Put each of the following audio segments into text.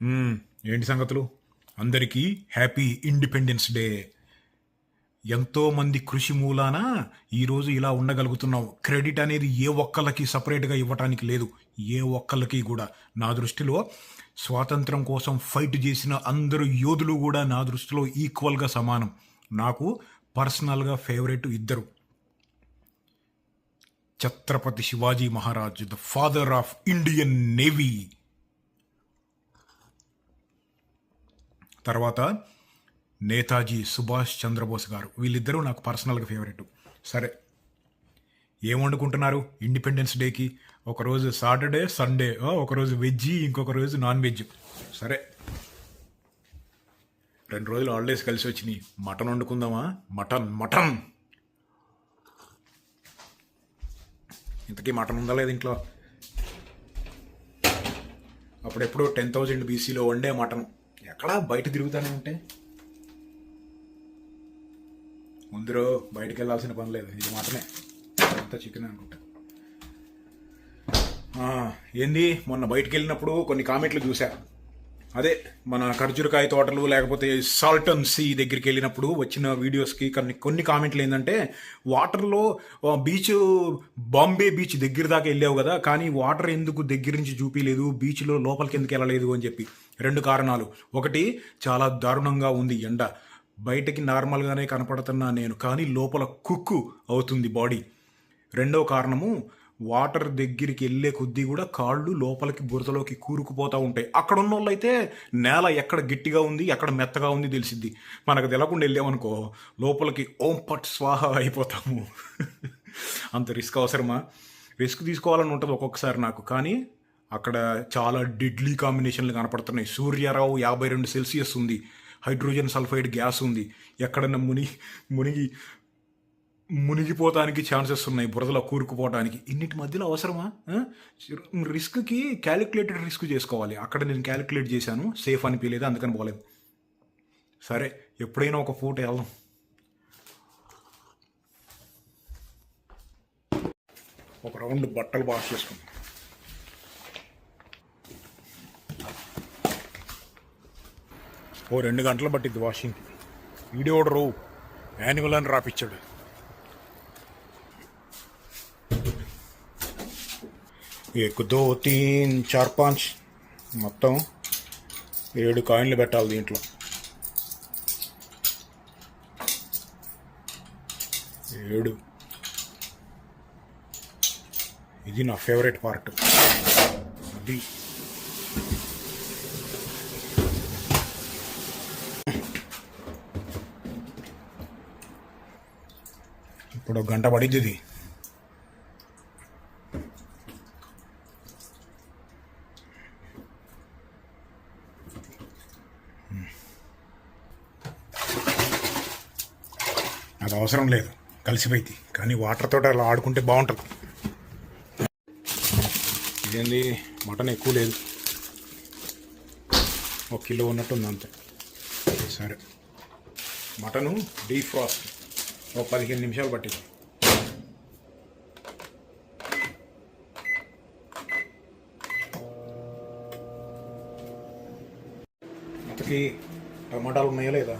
ఏంటి సంగతులు? అందరికీ హ్యాపీ ఇండిపెండెన్స్ డే. ఎంతోమంది కృషి మూలాన ఈరోజు ఇలా ఉండగలుగుతున్నాం. క్రెడిట్ అనేది ఏ ఒక్కళ్ళకి సపరేట్గా ఇవ్వటానికి లేదు. ఏ ఒక్కళ్ళకి కూడా. నా దృష్టిలో స్వాతంత్రం కోసం ఫైట్ చేసిన అందరు యోధులు కూడా నా దృష్టిలో ఈక్వల్గా సమానం. నాకు పర్సనల్గా ఫేవరెట్ ఇద్దరు. Chhatrapati Shivaji Maharaj, the father of Indian navy. తర్వాత నేతాజీ సుభాష్ చంద్రబోస్ గారు. వీళ్ళిద్దరూ నాకు పర్సనల్గా ఫేవరెట్. సరే, ఏం వండుకుంటున్నారు ఇండిపెండెన్స్ డేకి? ఒకరోజు సాటర్డే, సండే, ఒకరోజు వెజ్, ఇంకొక రోజు నాన్ వెజ్. సరే, 2 రోజులు హాలిడేస్ కలిసి వచ్చినాయి. మటన్ వండుకుందామా? మటన్ మటన్ ఇంతకీ మటన్ ఉందా లేదు ఇంట్లో? అప్పుడెప్పుడు 10,000 BCలో వండే మటన్ ఎక్కడా బయట తిరుగుతూనే ఉంటే ముందరో బయటికి వెళ్ళాల్సిన పని లేదు. ఇది మటనే, అంతా చికెన్ అనుకుంటా. ఏంది, మొన్న బయటికి వెళ్ళినప్పుడు కొన్ని కామెంట్లు చూసా. అదే మన ఖర్జూరకాయ తోటలు లేకపోతే సాల్టన్ సీ దగ్గరికి వెళ్ళినప్పుడు వచ్చిన వీడియోస్కి కొన్ని కామెంట్లు ఏంటంటే, వాటర్లో బీచ్, బాంబే బీచ్ దగ్గర దాకా వెళ్ళావు కదా, కానీ వాటర్ ఎందుకు దగ్గర నుంచి చూపించలేదు, బీచ్లో లోపలికి ఎందుకు వెళ్ళలేదు అని చెప్పి. 2 కారణాలు. ఒకటి, చాలా దారుణంగా ఉంది ఎండ, బయటకి నార్మల్గానే కనపడుతున్నా నేను, కానీ లోపల కుక్కు అవుతుంది బాడీ. రెండో కారణము, వాటర్ దగ్గరికి వెళ్ళే కొద్దీ కూడా కాళ్ళు లోపలికి బురదలోకి కూరుకుపోతూ ఉంటాయి. అక్కడ ఉన్న వాళ్ళు అయితే నేల ఎక్కడ గట్టిగా ఉంది ఎక్కడ మెత్తగా ఉంది తెలిసిద్ది. మనకు తెలకుండా వెళ్ళామనుకో లోపలికి ఓం పట్ స్వాహ అయిపోతాము. అంత రిస్క్ అవసరమా? రిస్క్ తీసుకోవాలని ఉంటుంది ఒక్కొక్కసారి నాకు, కానీ అక్కడ చాలా డెడ్లీ కాంబినేషన్లు కనపడుతున్నాయి. సూర్యరావు 52 సెల్సియస్ ఉంది, హైడ్రోజన్ సల్ఫైడ్ గ్యాస్ ఉంది, ఎక్కడన్నా మునిగిపోవటానికి ఛాన్సెస్ ఉన్నాయి, బురదలో కూరుకుపోవడానికి. ఇన్నిటి మధ్యలో అవసరమా? రిస్క్కి క్యాలిక్యులేటెడ్ రిస్క్ చేసుకోవాలి. అక్కడ నేను క్యాలిక్యులేట్ చేశాను, సేఫ్ అనిపించలేదు, అందుకని పోలేదు. సరే, ఎప్పుడైనా ఒక పూట వెళ్దాం. ఒక రౌండ్ బట్టలు వాష్ చేసుకుందాం. ఓ 2 గంటలు పట్టిద్ది వాషింగ్కి. వీడియో ఆర్డరు యాన్యువల్ అని రాపిచ్చాడు. एक दो तीन चार 5 మొత్తం 7 కాయిన్లు పెట్టాలి దీంట్లో. 7. ఇది నా ఫేవరెట్ పార్ట్. అది ఇప్పుడు 1 గంట పడిద్ది ఇది. అది అవసరం లేదు, కలిసిపోయింది, కానీ వాటర్ తోటి అలా ఆడుకుంటే బాగుంటుంది. ఇదేంది, మటన్ ఎక్కువ లేదు, 1 కిలో ఉన్నట్టుంది అంతే. సరే, మటను డీఫ్రాస్ట్ 15 నిమిషాలు పట్టింది. ఇంతకీ టమాటాలు ఉన్నాయా లేదా?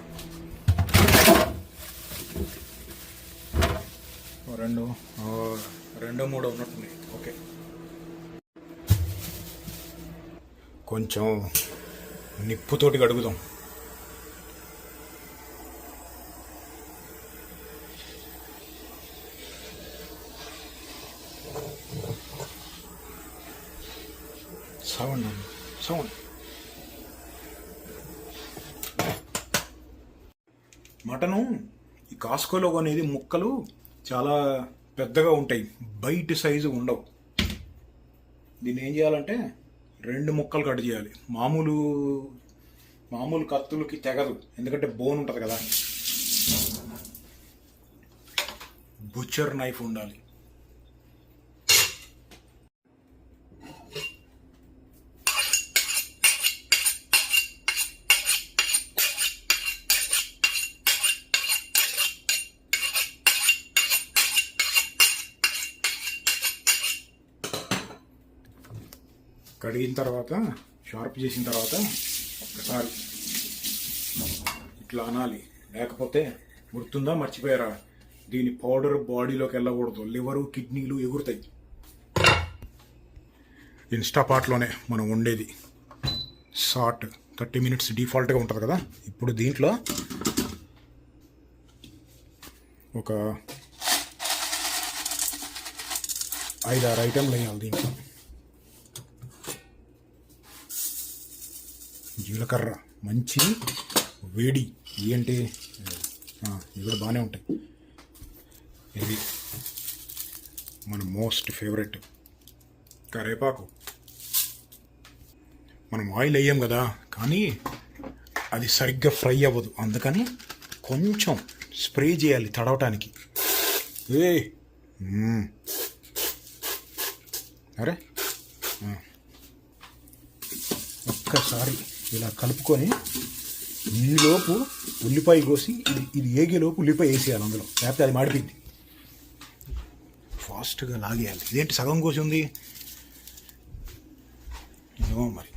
2 3 ఉన్నట్టున్నాయి. ఓకే, కొంచెం నిప్పుతోటి కడుగుదాం. సౌండ్ మటను ఈ కాస్కోలో కొనేది ముక్కలు చాలా పెద్దగా ఉంటాయి, బయట సైజు ఉండవు. దీన్ని ఏం చేయాలంటే 2 ముక్కలు కట్ చేయాలి. మామూలు కత్తులకి తెగదు, ఎందుకంటే బోన్ ఉంటుంది కదా. బుచ్చర్ నైఫ్ ఉండాలి. కడిగిన తర్వాత షార్ప్ చేసిన తర్వాత ఒక్కసారి ఇట్లా అనాలి, లేకపోతే గుర్తుందా మర్చిపోయారా, దీని పౌడర్ బాడీలోకి వెళ్ళకూడదు, లివరు కిడ్నీలు ఎగురుతాయి. ఇన్స్టాపాట్లోనే మనం వండేది షార్ట్ 30 minutes డిఫాల్ట్గా ఉంటుంది కదా. ఇప్పుడు దీంట్లో ఒక 5-6 ఐటెంలు వేయాలి. దీంట్లో జీలకర్ర మంచి వేడి, ఏంటి ఇవి కూడా బాగానే ఉంటాయి. ఇది మన మోస్ట్ ఫేవరెట్ కరివేపాకు. మనం ఆయిల్ వేయం కదా, కానీ అది సరిగ్గా ఫ్రై అవ్వదు, అందుకని కొంచెం స్ప్రే చేయాలి తడవటానికి. అరే ఒక్కసారి ఇలా కలుపుకొని ఈలోపు ఉల్లిపాయ కోసి ఇది ఏగేలోపు ఉల్లిపాయ వేసేయాలి అందులో, లేకపోతే అది మాడిపోయింది. ఫాస్ట్గా లాగేయాలి. ఇదేంటి సగం కోసి ఉంది ఏమో మరి.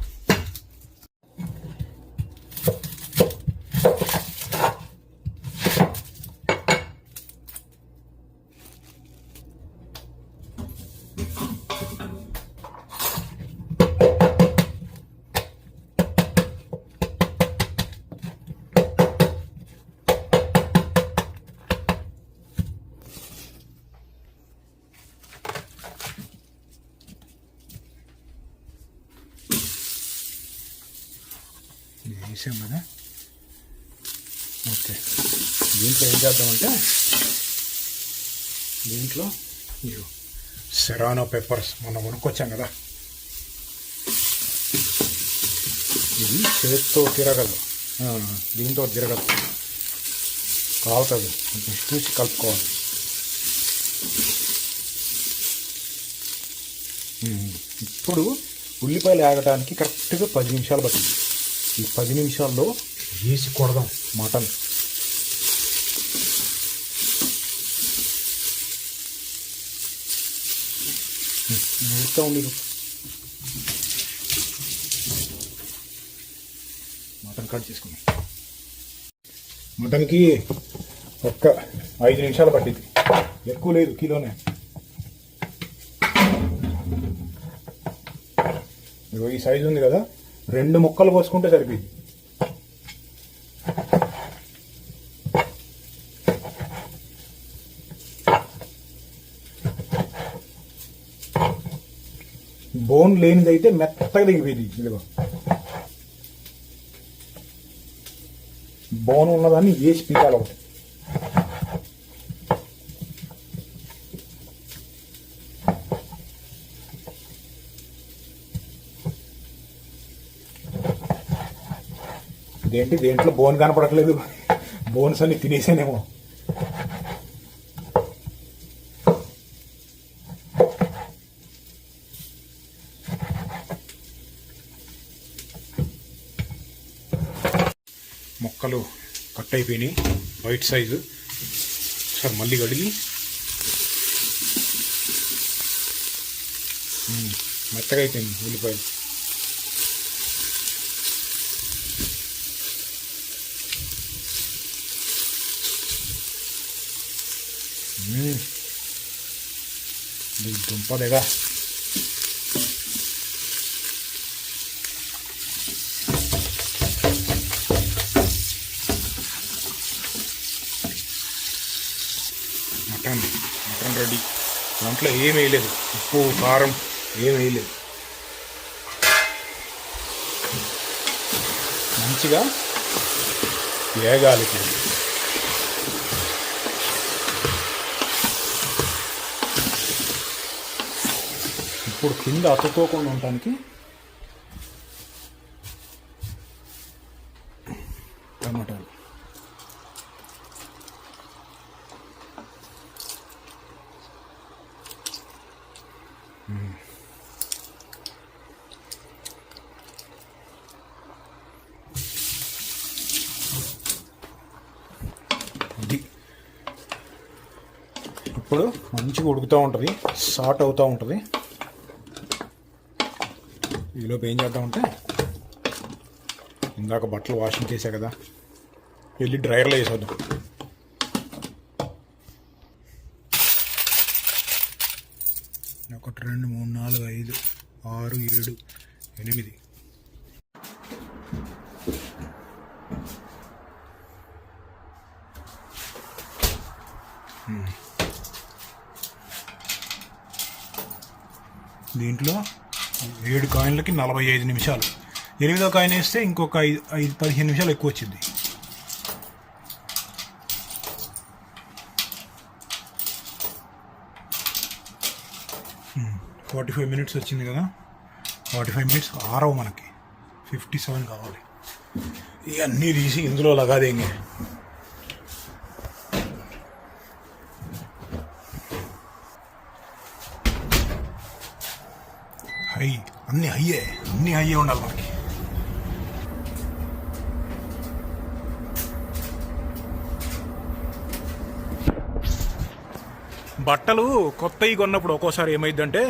వేసాం కదా. ఓకే, దీంట్లో ఏం చేద్దామంటే, దీంట్లో మీరు సెరానో పెప్పర్స్ మొన్న కొనుక్కొచ్చాం కదా, ఇది చేతితో తిరగదు, దీంతో తిరగదు, కావుతుంది, కొంచెం చూసి కలుపుకోవాలి. ఇప్పుడు ఉల్లిపాయలు ఆగటానికి కరెక్ట్గా 10 నిమిషాలు పట్టింది. ఈ 10 నిమిషాల్లో వేసి కొడదాం మటన్. నూరుతూ ఉంది. మటన్ కట్ చేసుకున్నాం. మటన్కి ఒక్క 5 నిమిషాలు పట్టింది, ఎక్కువ లేదు, కిలోనే. ఈ సైజు ఉంది కదా, 2 ముక్కలు పోసుకుంటే సరిపోయింది. బోన్ లేనిదైతే మెత్తగా దిగిపోయింది. ఇదిగో బోన్ ఉన్నదాన్ని వేసి పీకాలి ఒకటి. దేంట్లో బోన్ కనపడట్లేదు, బోన్స్ అన్ని తినేసానేమో. మొక్కలు కట్ అయిపోయినాయి, వైట్ సైజు. సార్ మళ్ళీ కడిగి మెత్తగా అయిపోయింది ఉల్లిపాయలు. దుంపదేగా. Mutton ready. దాంట్లో ఏం వేయలేదు, ఉప్పు కారం ఏం వేయలేదు. మంచిగా వేగాలి. ఇప్పుడు కింద అతుక్కోకుండా ఉండటానికి టమాటాలు. ఇప్పుడు మంచిగా ఉడుకుతూ ఉంటుంది, సాట్ అవుతూ ఉంటుంది. ఈలోపు ఏం చేద్దామంటే ఇందాక బట్టలు వాషింగ్ చేశా కదా, వెళ్ళి డ్రైయర్లో వేసేద్దాం. ఒకటి, 2, 3, 4, 5, 6, 7, 8. దీంట్లో 7 కాయిన్లకి 45 నిమిషాలు. 8వ కాయిన్ వేస్తే ఇంకొక 15 నిమిషాలు ఎక్కువ వచ్చింది. — 45 minutes వచ్చింది కదా. 45 minutes ఆరవు, మనకి 57 కావాలి. ఇవన్నీ తీసి ఇందులో లగాదేంగే. అన్ని హయ్యే ఉండాలి మనకి. బట్టలు కొత్తవి కొన్నప్పుడు ఒక్కోసారి ఏమైందంటే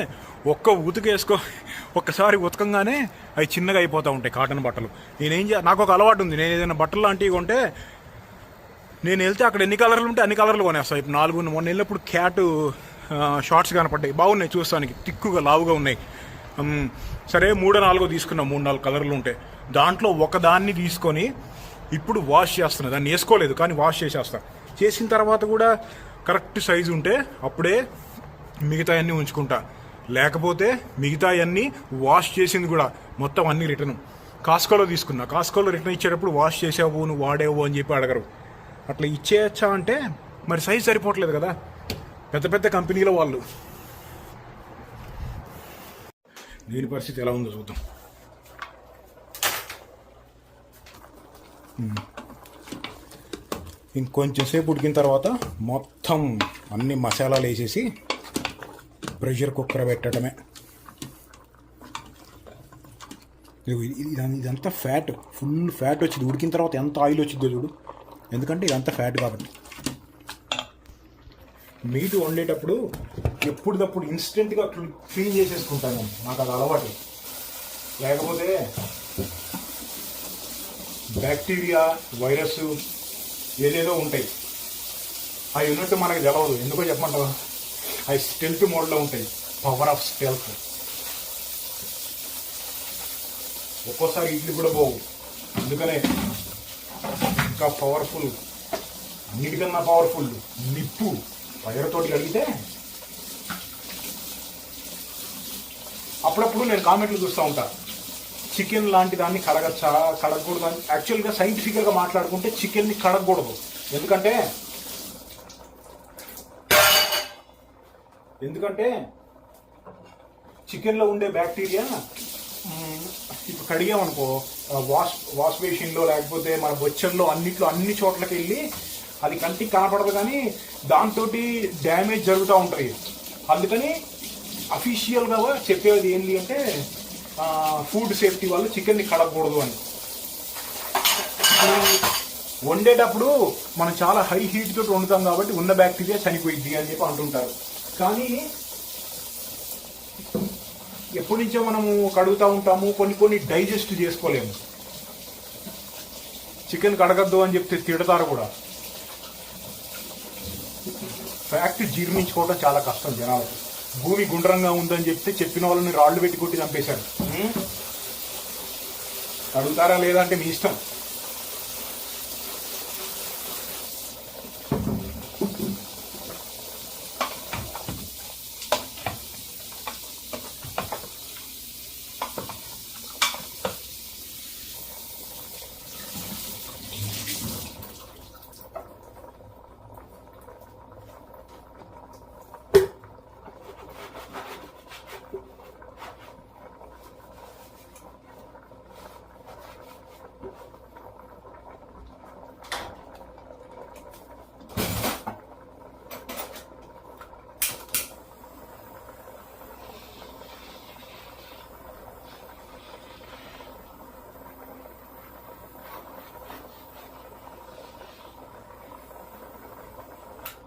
ఒక్కసారి ఉతకంగానే అవి చిన్నగా అయిపోతూ ఉంటాయి కాటన్ బట్టలు. నాకు ఒక అలవాటు ఉంది, నేను ఏదైనా బట్టలు లాంటివి కొంటే నేను వెళ్తే అక్కడ ఎన్ని కలర్లు ఉంటే అన్ని కలర్లు కొనేస్తాను. ఇప్పుడు 4 మొన్న వెళ్ళినప్పుడు క్యాట్ షార్ట్స్ కనపడ్డాయి, బాగున్నాయి చూస్తానికి, తిక్కుగా లావుగా ఉన్నాయి. సరే 3-4 తీసుకున్నాం, 3-4 కలర్లు ఉంటాయి. దాంట్లో ఒకదాన్ని తీసుకొని ఇప్పుడు వాష్ చేస్తున్నా. దాన్ని వేసుకోలేదు కానీ వాష్ చేసేస్తాను. చేసిన తర్వాత కూడా కరెక్ట్ సైజు ఉంటే అప్పుడే మిగతా అన్నీ ఉంచుకుంటా, లేకపోతే మిగతా అన్నీ వాష్ చేసింది కూడా మొత్తం అన్నీ రిటర్న్. కాస్కోలో తీసుకున్నా, కాస్కోలో రిటర్న్ ఇచ్చేటప్పుడు వాష్ చేసావు నువ్వు వాడేవు అని చెప్పి అడగరు. అట్లా ఇచ్చేయచ్చా అంటే మరి సైజ్ సరిపోవట్లేదు కదా పెద్ద పెద్ద కంపెనీల వాళ్ళు. దీని పరిస్థితి ఎలా ఉందో చూద్దాం. ఇంకొంచెం సేపు ఉడికిన తర్వాత మొత్తం అన్ని మసాలాలు వేసేసి ప్రెషర్ కుక్కర్ పెట్టడమే. ఇదంతా ఫ్యాట్, ఫుల్ ఫ్యాట్ వచ్చింది. ఉడికిన తర్వాత ఎంత ఆయిల్ వచ్చిందో చూడు, ఎందుకంటే ఇదంతా ఫ్యాట్ కాబట్టి. మీట్ వండేటప్పుడు ఎప్పుడప్పుడు ఇన్స్టెంట్గా క్లీన్ చేసేసుకుంటాను, నాకు అది అలవాటు. లేకపోతే బ్యాక్టీరియా, వైరస్ ఏదేదో ఉంటాయి, అవి ఉన్నట్టు మనకు తెలవదు. ఎందుకో చెప్పమంటావా, అవి స్టెల్త్ మోడ్లో ఉంటాయి. Power of stealth. ఒక్కోసారి ఇడ్లీ కూడా పోవు, అందుకనే ఇంకా పవర్ఫుల్, అన్నిటికన్నా పవర్ఫుల్ నిప్పు వైరతోటి కలిగితే. అప్పుడప్పుడు నేను కామెంట్లు చూస్తూ ఉంటా, చికెన్ లాంటి దాన్ని కడగచ్చా కడగకూడదు అని. యాక్చువల్గా సైంటిఫికల్గా మాట్లాడుకుంటే చికెన్ని కడగకూడదు. ఎందుకంటే చికెన్లో ఉండే బ్యాక్టీరియా ఇప్పుడు కడిగామనుకో వాష్ బేసిన్లో లేకపోతే మన బొచ్చల్లో అన్ని చోట్లకి వెళ్ళి అది కంటికి కనపడదు, కానీ దాంతో డ్యామేజ్ జరుగుతూ ఉంటాయి. అందుకని అఫీషియల్గా చెప్పేది ఏంటి అంటే ఫుడ్ సేఫ్టీ వాళ్ళు చికెన్ని కడగకూడదు అని. వండేటప్పుడు మనం చాలా హై హీట్ తోటి వండుతాం కాబట్టి ఉన్న బ్యాక్టీరియా చనిపోయిద్ది అని చెప్పి అంటుంటారు. కానీ ఎప్పటి నుంచో మనము కడుగుతూ ఉంటాము, కొన్ని డైజెస్ట్ చేసుకోలేము. చికెన్ కడగద్దు అని చెప్తే తిడతారు కూడా. ఫ్యాక్ట్ జీర్ణించుకోవడం చాలా కష్టం జనాలకు. భూమి గుండ్రంగా ఉందని చెప్పిన వాళ్ళని రాళ్ళు పెట్టి కొట్టి చంపేశాడు. అడుగుతారా లేదా అంటే మీ ఇష్టం.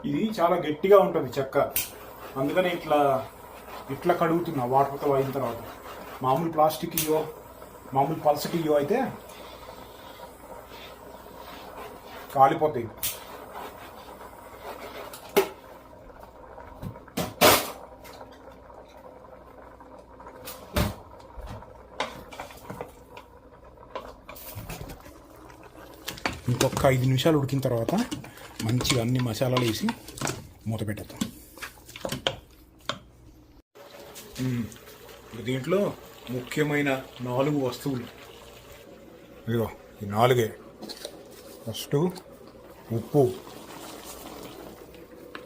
ఇది చాలా గట్టిగా ఉంటుంది చెక్క, అందుకని ఇట్లా కడుగుతున్నా వాటర్తో అయిన తర్వాత. మామూలు ప్లాస్టిక్ ఇయో మామూలు పల్సటి ఇయో అయితే కాలిపోతాయి. ఇంకొక 5 నిమిషాలు ఉడికిన తర్వాత మంచిగా అన్ని మసాలాలు వేసి మూత పెట్టేద్దాం. దీంట్లో ముఖ్యమైన 4 వస్తువులు ఇదిగో, ఈ 4. ఫస్ట్ ఉప్పు,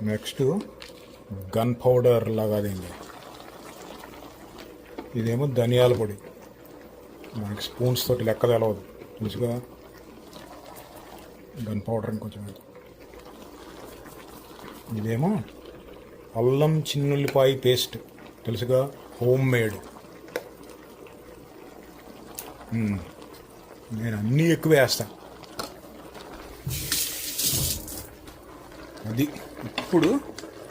నెక్స్ట్ గన్ పౌడర్ లాగా అదేంది, ఇదేమో ధనియాల పొడి, మనకి స్పూన్స్ తోటి లెక్క తెలవదు తెలుసుగా. గన్ పౌడర్ అని కొంచెం, ఇదేమో అల్లం చిన్నుల్లిపాయ పేస్ట్ తెలుసుగా, హోమ్ మేడ్. నేను అన్నీ ఎక్కువ వేస్తా. అది ఇప్పుడు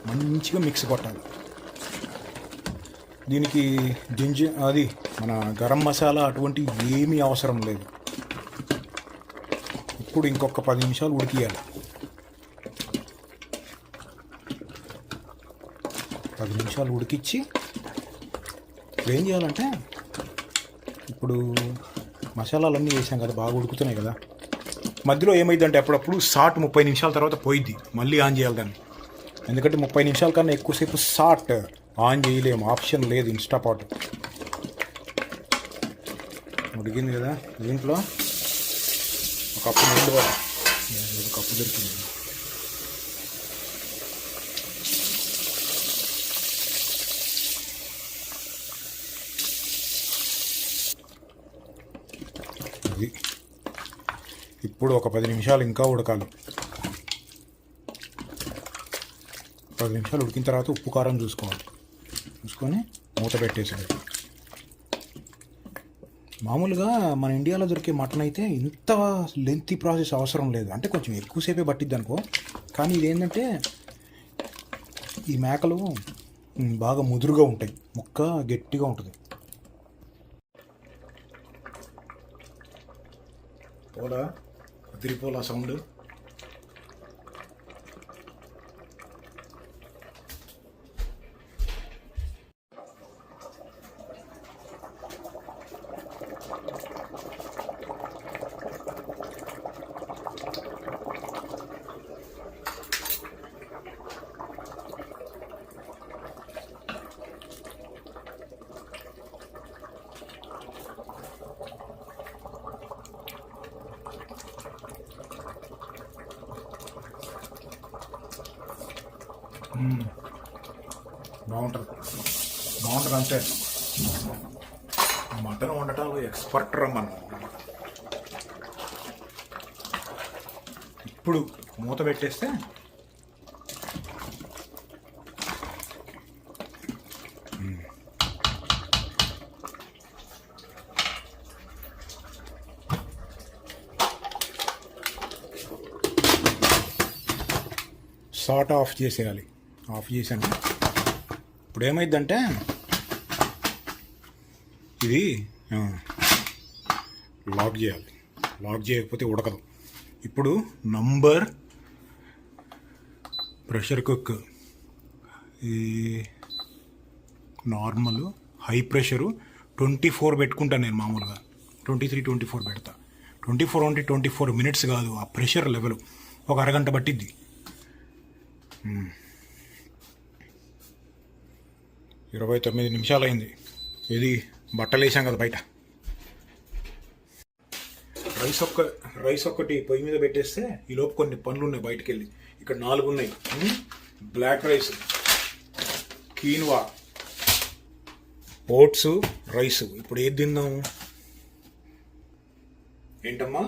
మంచిగా మిక్స్ కొట్టాలి. దీనికి అది మన గరం మసాలా అటువంటి ఏమీ అవసరం లేదు. ఇప్పుడు ఇంకొక 10 నిమిషాలు ఉడికియాలి. 10 నిమిషాలు ఉడికిచ్చి ఏం చేయాలంటే, ఇప్పుడు మసాలాలన్నీ వేసాం కదా, బాగా ఉడుకుతున్నాయి కదా, మధ్యలో ఏమైందంటే అప్పుడప్పుడు సాట్ 30 నిమిషాల తర్వాత పోయిద్ది, మళ్ళీ ఆన్ చేయాలి దాన్ని. ఎందుకంటే 30 నిమిషాల కన్నా ఎక్కువసేపు సాట్ ఆన్ చేయలేము, ఆప్షన్ లేదు ఇన్స్టాపాట్. ఉడికింది కదా, దీంట్లో ఒక కప్పు నీళ్ళు, ఒక కప్పు దొరికింది. అది ఇప్పుడు ఒక 10 నిమిషాలు ఇంకా ఉడకాలి. 10 నిమిషాలు ఉడికిన తర్వాత ఉప్పు కారం చూసుకోవాలి. చూసుకొని మూత పెట్టేసాడు. మామూలుగా మన ఇండియాలో దొరికే మటన్ అయితే ఇంత లెంతీ ప్రాసెస్ అవసరం లేదు, అంటే కొంచెం ఎక్కువసేపే పట్టిద్ది అనుకో. కానీ ఇదేంటంటే ఈ మేకలు బాగా ముదురుగా ఉంటాయి, ముక్క గట్టిగా ఉంటుంది. పోలా అదిరిపోలా సౌండ్. బాగుంటుంది, బాగుంటుంది. అంతే, మటన్ వండటాలు ఎక్స్పర్ట్ రమ్మను. ఇప్పుడు మూత పెట్టేస్తే సాట్ ఆఫ్ చేసేయాలి. ఆఫ్ చేశాను. ఇప్పుడు ఏమైందంటే ఇది లాక్ చేయాలి, లాక్ చేయకపోతే ఉడకదు. ఇప్పుడు ప్రెషర్ కుక్, ఈ నార్మల్ హై ప్రెషరు 24 పెట్టుకుంటాను నేను. మామూలుగా 23-24 పెడతా. 24 మినిట్స్ కాదు, ఆ ప్రెషర్ లెవెల్ ఒక అరగంట పట్టిద్ది. 29 నిమిషాలు అయింది. ఇది బట్టలు వేసాం కదా బయట. రైస్ ఒక్కటి పొయ్యి మీద పెట్టేస్తే ఈలోపు కొన్ని పనులు ఉన్నాయి బయటికి వెళ్ళి. ఇక్కడ 4 ఉన్నాయి. Black rice, quinoa, oats, rice. ఇప్పుడు ఏది తిందాం? ఏంటమ్మా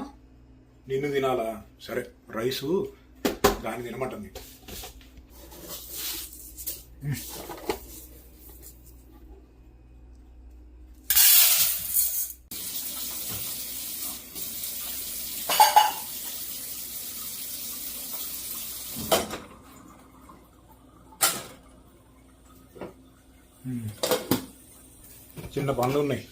నిన్ను తినాలా? సరే, రైసు దాన్ని తినమంటుంది. చిన్న పనులు ఉన్నాయి.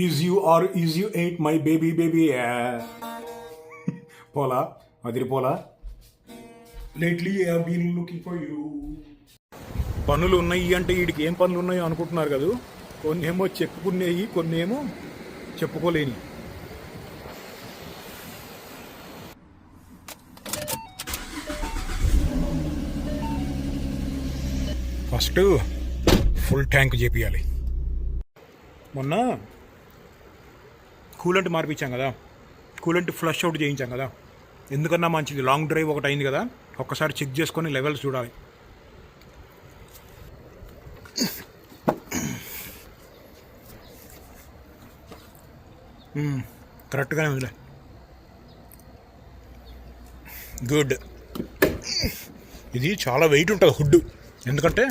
Is you ate my baby baby పోలా అదిరిపోలా lately I have been looking for you. పనులు ఉన్నాయి అంటే వీడికి ఏం పనులు ఉన్నాయో అనుకుంటున్నారు కదా. కొన్ని ఏమో చెప్పుకునేవి, కొన్ని ఏమో చెప్పుకోలేని. ఫస్ట్ ఫుల్ ట్యాంక్ చేపియాలి. మొన్న కూలెంట్ మార్పించాం కదా, కూలెంట్ ఫ్లష్ అవుట్ చేయించాం కదా. ఎందుకన్నా మంచిది, లాంగ్ డ్రైవ్ ఒకటి అయింది కదా, ఒక్కసారి చెక్ చేసుకొని లెవెల్స్ చూడాలి. కరెక్ట్గానే ఉందిలే. గుడ్. ఇది చాలా వెయిట్ ఉంటుంది హుడ్, ఎందుకంటే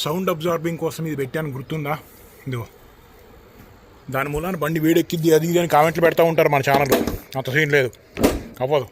సౌండ్ అబ్జార్బింగ్ కోసం ఇది పెట్టాను, గుర్తుందా? ఇదిగో దాని మూలాన బండి వేడెక్కిద్ది అది ఇది అని కామెంట్లు పెడతా ఉంటారు మన ఛానల్లో. అంత సీన్ లేదు, అవ్వదు.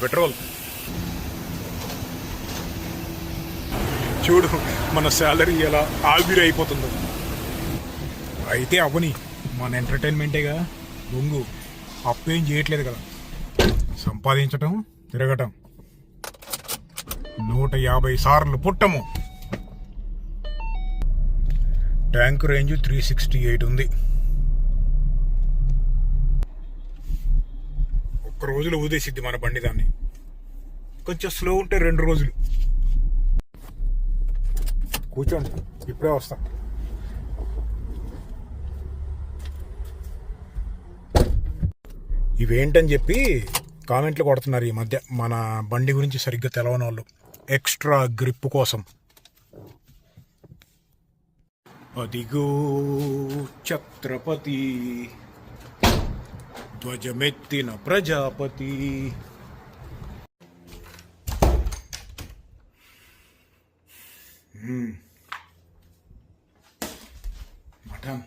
పెట్రోల్ చూడు, మన శాలరీ ఎలా ఆవిరి అయిపోతుందో. అయితే అవని, మన ఎంటర్టైన్మెంటేగా బొంగు, అప్పేం చేయట్లేదు కదా. సంపాదించటం, తిరగటం, 150 సార్లు పుట్టము. ట్యాంక్ రేంజ్ 368 ఉంది. ఒక్క రోజులో ఊదేసిద్ది మన బండి దాన్ని. కొంచెం స్లో ఉంటే 2 రోజులు. కూర్చోండి, ఇప్పుడే వస్తా. ఇవేంటని చెప్పి కామెంట్లు కొడుతున్నారు ఈ మధ్య, మన బండి గురించి సరిగ్గా తెలవని వాళ్ళు. ఎక్స్ట్రా గ్రిప్ కోసం. అదిగో ఛత్రపతి, ధ్వజమెత్తిన ప్రజాపతి. మటన్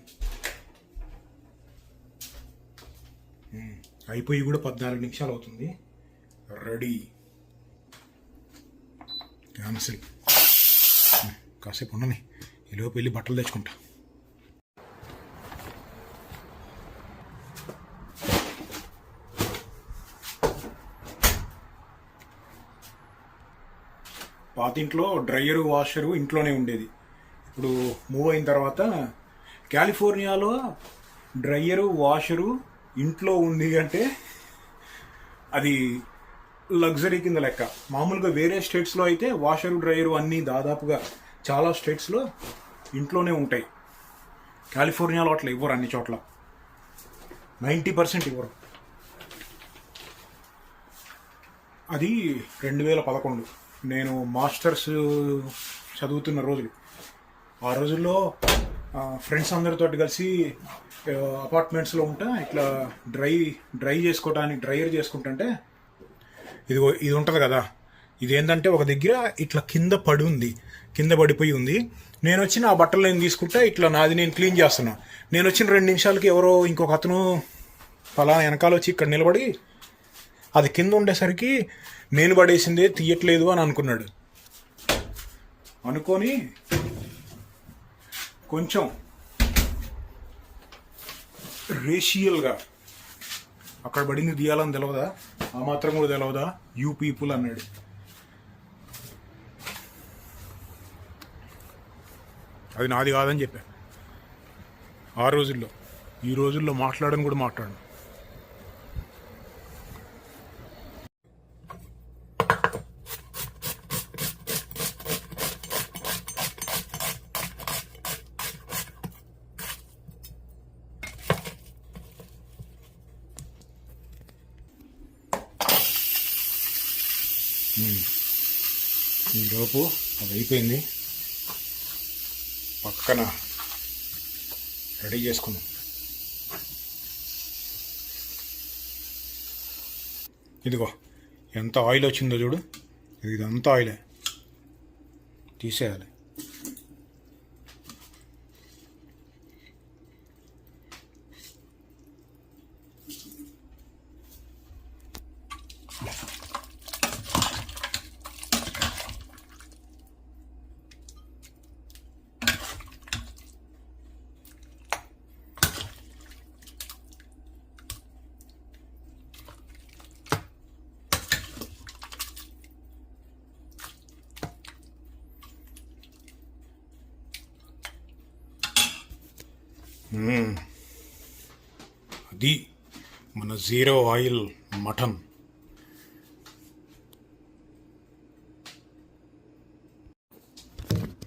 అయిపోయి కూడా 14 నిమిషాలు అవుతుంది. రెడీ. క్యాన్సిల్. కాసేపు ఉండని, ఈలోపు వెళ్ళి బట్టలు తెచ్చుకుంటా. పాతింట్లో డ్రయరు వాషరు ఇంట్లోనే ఉండేది. ఇప్పుడు మూవ్ అయిన తర్వాత కాలిఫోర్నియాలో డ్రయరు వాషరు ఇంట్లో ఉంది అంటే అది లగ్జరీ కింద లెక్క. మామూలుగా వేరే స్టేట్స్లో అయితే వాషరు డ్రయరు అన్నీ దాదాపుగా చాలా స్టేట్స్లో ఇంట్లోనే ఉంటాయి. కాలిఫోర్నియాలో అట్లా ఇవ్వరు, అన్ని చోట్ల 90% ఇవ్వరు. అది 2011 నేను మాస్టర్స్ చదువుతున్న రోజులు. ఆ రోజుల్లో ఫ్రెండ్స్ అందరితో కలిసి అపార్ట్మెంట్స్లో ఉంటా, ఇట్లా డ్రైయర్ చేసుకుంటుంటే ఇది ఉంటుంది కదా, ఇదేంటంటే ఒక దగ్గర ఇట్లా కింద పడిపోయి ఉంది. నేను వచ్చి నా బట్టలు నేను తీసుకుంటే ఇట్లా నాది నేను క్లీన్ చేస్తున్నా. నేను వచ్చిన 2 నిమిషాలకి ఎవరో ఇంకొక అతను ఫలానా వెనకాల వచ్చి ఇక్కడ నిలబడి అది కింద ఉండేసరికి నేను పడేసిందే తీయట్లేదు అని అనుకున్నాడు. అనుకొని కొంచెం రేషియల్గా అక్కడ పడింది తీయాలని తెలవదా, ఆ మాత్రం కూడా తెలవదా, యూ పీపుల్ అన్నాడు. అది నాది కాదని చెప్పా ఆ రోజుల్లో. ఈ రోజుల్లో మాట్లాడని కూడా మాట్లాడను. ఈలోపు అది అయిపోయింది, పక్కన రెడీ చేసుకున్నాం. ఇదిగో ఎంత ఆయిల్ వచ్చిందో చూడు, ఇదంతా ఆయిలే, తీసేయాలి. అది మన జీరో ఆయిల్ మటన్.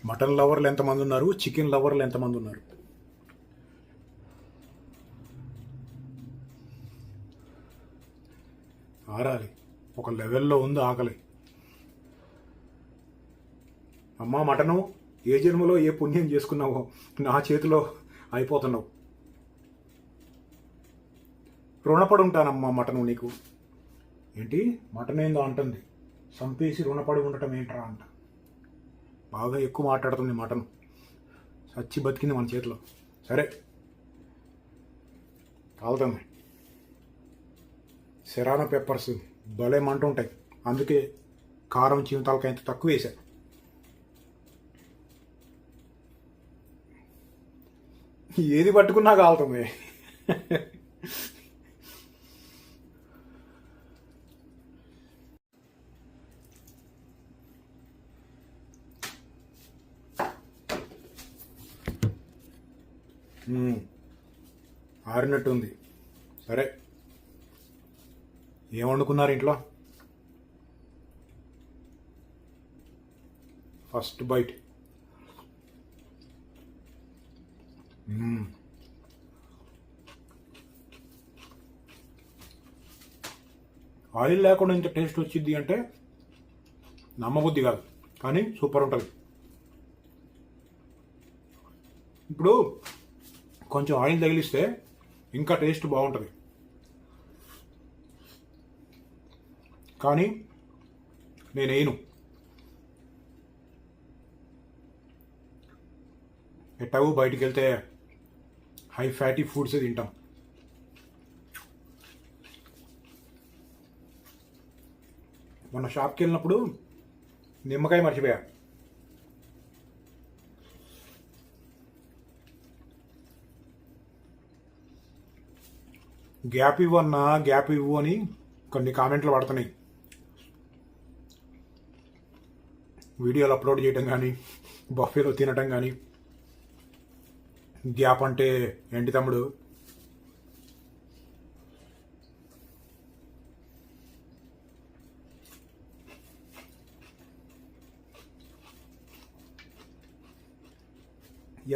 మటన్ లవర్లు ఎంతమంది ఉన్నారు, చికెన్ లవర్లు ఎంతమంది ఉన్నారు? ఆరాలి, ఒక లెవెల్లో ఉంది ఆకలి. అమ్మా మటను, ఏ జన్మలో ఏ పుణ్యం చేసుకున్నావో నా చేతిలో అయిపోతున్నావు. రుణపడి ఉంటానమ్మా మటను నీకు. ఏంటి మటన్ ఏందో అంటుంది, సంపేసి రుణపడి ఉండటం ఏంట్రా అంట. బాగా ఎక్కువ మాట్లాడుతుంది మటన్, చచ్చి బతికింది మన చేతిలో. సరే కాలుతుంది. సెరానా పెప్పర్స్ భలే మంట ఉంటాయి, అందుకే కారం చీమతాలకి ఎంత తక్కువ వేసా. ఏది పట్టుకున్నా కాలుతుంది. ఆరినట్టు ఉంది. సరే ఏం వండుకున్నారు ఇంట్లో? First byte. ఆయిల్ లేకుండా ఇంత టేస్ట్ వచ్చింది అంటే నమ్మబుద్ధి కాదు, కానీ సూపర్ ఉంటుంది. ఇప్పుడు కొంచెం ఆయిల్ తగిలిస్తే ఇంకా టేస్ట్ బాగుంటుంది, కానీ నేను వేయను. ఎట్టాగు బయటికి వెళ్తే హై ఫ్యాటీ ఫుడ్స్ తింటాం. మొన్న షాప్కి వెళ్ళినప్పుడు నిమ్మకాయ మర్చిపోయా. గ్యాప్ ఇవ్వన్నా గ్యాప్ ఇవ్వు అని కొన్ని కామెంట్లు పడుతున్నాయి. వీడియోలు అప్లోడ్ చేయటం కానీ, బఫేలో తినటం కానీ. గ్యాప్ అంటే ఏంటి తమ్ముడు?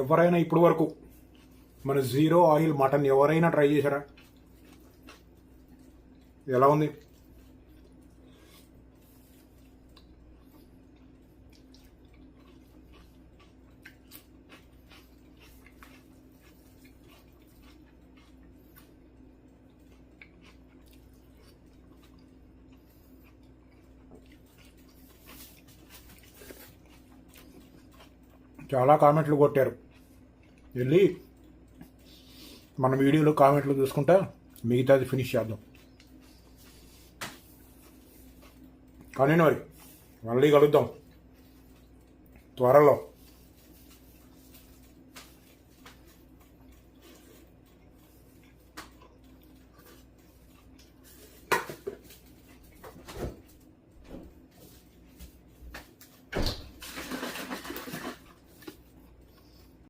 ఎవరైనా ఇప్పటి వరకు మన జీరో ఆయిల్ మటన్ ఎవరైనా ట్రై చేశారా? ఎలా ఉంది? చాలా కామెంట్లు కొట్టారు. వెళ్ళి మన వీడియోలో కామెంట్లు చూసుకుంటా మిగతాది ఫినిష్ చేద్దాం. కానీ మరి మళ్ళీ కలుద్దాం త్వరలో.